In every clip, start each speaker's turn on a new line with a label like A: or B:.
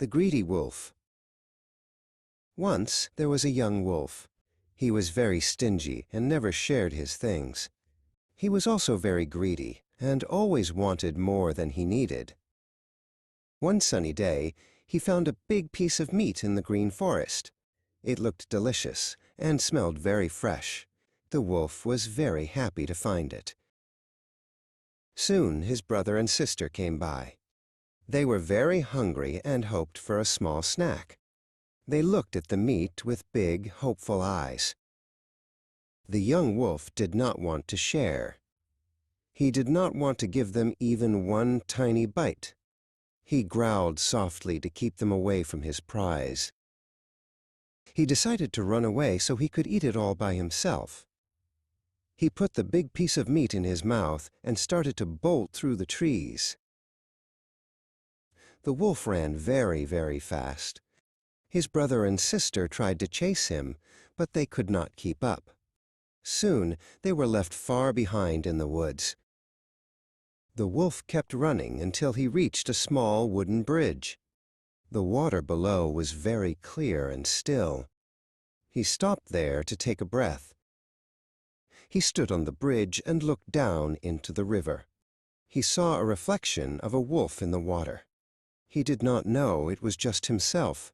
A: The Greedy Wolf. Once there was a young wolf. He was very stingy and never shared his things. He was also very greedy and always wanted more than he needed. One sunny day, he found a big piece of meat in the green forest. It looked delicious and smelled very fresh. The wolf was very happy to find it. Soon his brother and sister came by. They were very hungry and hoped for a small snack. They looked at the meat with big, hopeful eyes. The young wolf did not want to share. He did not want to give them even one tiny bite. He growled softly to keep them away from his prize. He decided to run away so he could eat it all by himself. He put the big piece of meat in his mouth and started to bolt through the trees. The wolf ran very, very fast. His brother and sister tried to chase him, but they could not keep up. Soon they were left far behind in the woods. The wolf kept running until he reached a small wooden bridge. The water below was very clear and still. He stopped there to take a breath. He stood on the bridge and looked down into the river. He saw a reflection of a wolf in the water. He did not know it was just himself.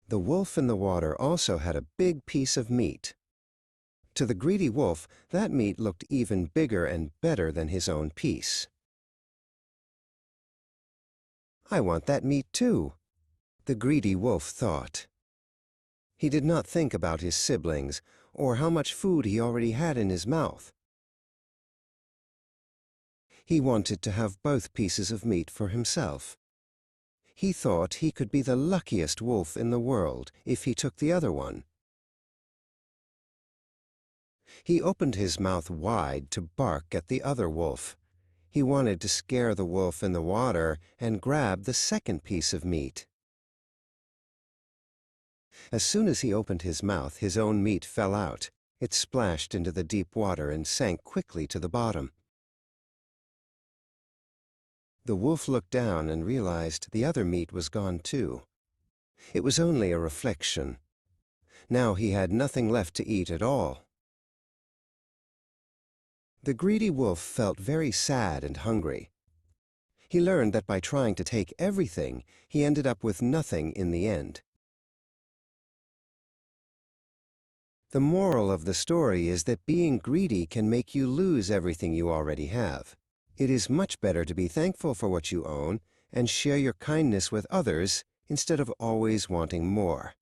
A: The wolf in the water also had a big piece of meat. To the greedy wolf, that meat looked even bigger and better than his own piece. "I want that meat too," the greedy wolf thought. He did not think about his siblings or how much food he already had in his mouth. He wanted to have both pieces of meat for himself. He thought he could be the luckiest wolf in the world if he took the other one. He opened his mouth wide to bark at the other wolf. He wanted to scare the wolf in the water and grab the second piece of meat. As soon as he opened his mouth, his own meat fell out. It splashed into the deep water and sank quickly to the bottom. The wolf looked down and realized the other meat was gone too. It was only a reflection. Now he had nothing left to eat at all. The greedy wolf felt very sad and hungry. He learned that by trying to take everything, he ended up with nothing in the end. The moral of the story is that being greedy can make you lose everything you already have. It is much better to be thankful for what you own and share your kindness with others instead of always wanting more.